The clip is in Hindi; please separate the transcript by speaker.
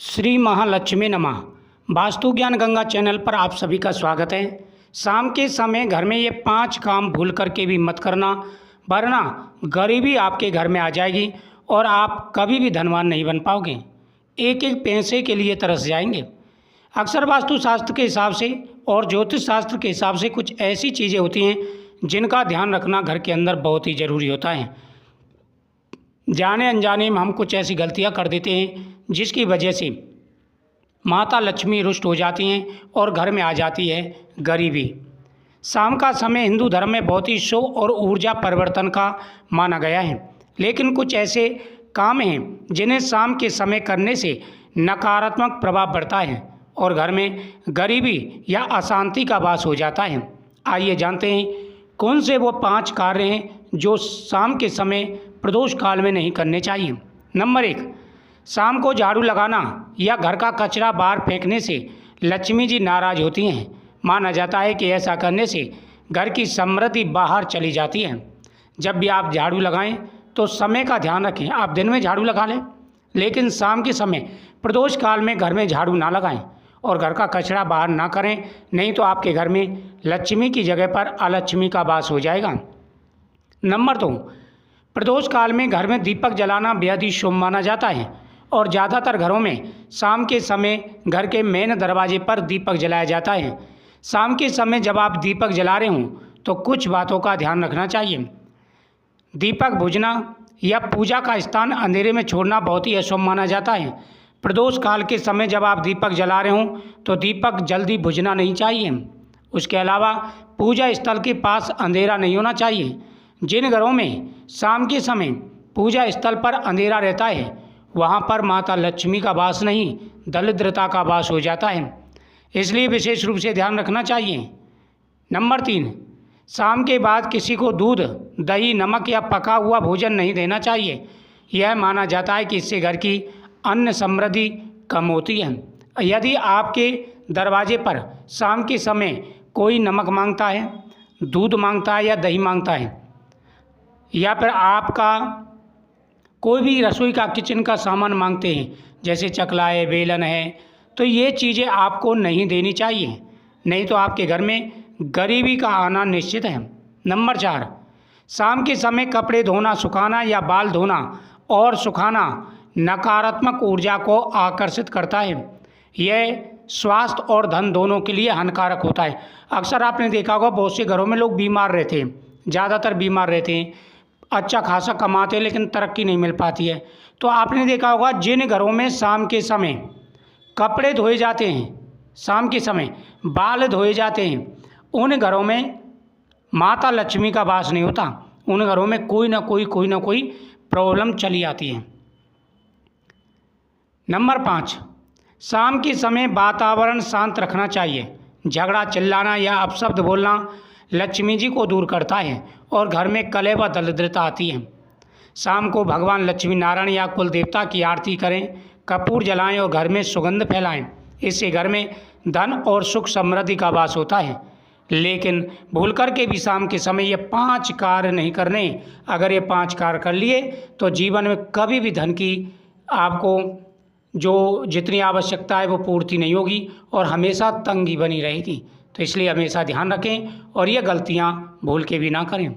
Speaker 1: श्री महालक्ष्मी नमः। वास्तु ज्ञान गंगा चैनल पर आप सभी का स्वागत है। शाम के समय घर में ये 5 काम भूल करके भी मत करना, वरना गरीबी आपके घर में आ जाएगी और आप कभी भी धनवान नहीं बन पाओगे। एक एक पैसे के लिए तरस जाएंगे। अक्सर वास्तु शास्त्र के हिसाब से और ज्योतिष शास्त्र के हिसाब से कुछ ऐसी चीज़ें होती हैं जिनका ध्यान रखना घर के अंदर बहुत ही ज़रूरी होता है। जाने अनजाने में हम कुछ ऐसी गलतियां कर देते हैं जिसकी वजह से माता लक्ष्मी रुष्ट हो जाती हैं और घर में आ जाती है गरीबी। शाम का समय हिंदू धर्म में बहुत ही शुभ और ऊर्जा परिवर्तन का माना गया है, लेकिन कुछ ऐसे काम हैं जिन्हें शाम के समय करने से नकारात्मक प्रभाव पड़ता है और घर में गरीबी या अशांति का वास हो जाता है। आइए जानते हैं कौन से वो 5 कार्य हैं जो शाम के समय प्रदोष काल में नहीं करने चाहिए। नंबर 1, शाम को झाड़ू लगाना या घर का कचरा बाहर फेंकने से लक्ष्मी जी नाराज होती हैं। माना जाता है कि ऐसा करने से घर की समृद्धि बाहर चली जाती है। जब भी आप झाड़ू लगाएं तो समय का ध्यान रखें। आप दिन में झाड़ू लगा लें, लेकिन शाम के समय प्रदोष काल में घर में झाड़ू ना लगाएं और घर का कचरा बाहर ना करें, नहीं तो आपके घर में लक्ष्मी की जगह पर अलक्ष्मी का वास हो जाएगा। नंबर 2, प्रदोष काल में घर में दीपक जलाना बेहद ही शुभ माना जाता है और ज़्यादातर घरों में शाम के समय घर के मेन दरवाजे पर दीपक जलाया जाता है। शाम के समय जब आप दीपक जला रहे हों तो कुछ बातों का ध्यान रखना चाहिए। दीपक बुझना या पूजा का स्थान अंधेरे में छोड़ना बहुत ही अशुभ माना जाता है। प्रदोष काल के समय जब आप दीपक जला रहे हों तो दीपक जल्दी बुझना नहीं चाहिए। उसके अलावा पूजा स्थल के पास अंधेरा नहीं होना चाहिए। जिन घरों में शाम के समय पूजा स्थल पर अंधेरा रहता है वहाँ पर माता लक्ष्मी का वास नहीं, दरिद्रता का वास हो जाता है, इसलिए विशेष रूप से ध्यान रखना चाहिए। नंबर 3, शाम के बाद किसी को दूध, दही, नमक या पका हुआ भोजन नहीं देना चाहिए। यह माना जाता है कि इससे घर की अन्न समृद्धि कम होती है। यदि आपके दरवाजे पर शाम के समय कोई नमक मांगता है, दूध मांगता है या दही मांगता है, या फिर आपका कोई भी रसोई का किचन का सामान मांगते हैं, जैसे चकला है, बेलन है, तो ये चीज़ें आपको नहीं देनी चाहिए, नहीं तो आपके घर में गरीबी का आना निश्चित है। नंबर 4, शाम के समय कपड़े धोना, सुखाना या बाल धोना और सुखाना नकारात्मक ऊर्जा को आकर्षित करता है। यह स्वास्थ्य और धन दोनों के लिए हानिकारक होता है। अक्सर आपने देखा होगा बहुत से घरों में लोग बीमार रहते हैं, ज़्यादातर बीमार रहते हैं, अच्छा खासा कमाते हैं लेकिन तरक्की नहीं मिल पाती है। तो आपने देखा होगा जिन घरों में शाम के समय कपड़े धोए जाते हैं, शाम के समय बाल धोए जाते हैं, उन घरों में माता लक्ष्मी का वास नहीं होता। उन घरों में कोई ना कोई प्रॉब्लम चली आती है। नंबर 5, शाम के समय वातावरण शांत रखना चाहिए। झगड़ा, चिल्लाना या अपशब्द बोलना लक्ष्मी जी को दूर करता है और घर में कलह व दरिद्रता आती है। शाम को भगवान लक्ष्मी नारायण या कुल देवता की आरती करें, कपूर जलाएं और घर में सुगंध फैलाएं। इससे घर में धन और सुख समृद्धि का वास होता है। लेकिन भूल करके भी शाम के समय ये 5 कार्य नहीं करने। अगर ये 5 कार्य कर लिए तो जीवन में कभी भी धन की आपको जो जितनी आवश्यकता है वो पूर्ति नहीं होगी और हमेशा तंगी बनी रहेगी। तो इसलिए हमेशा ध्यान रखें और ये गलतियाँ भूल के भी ना करें।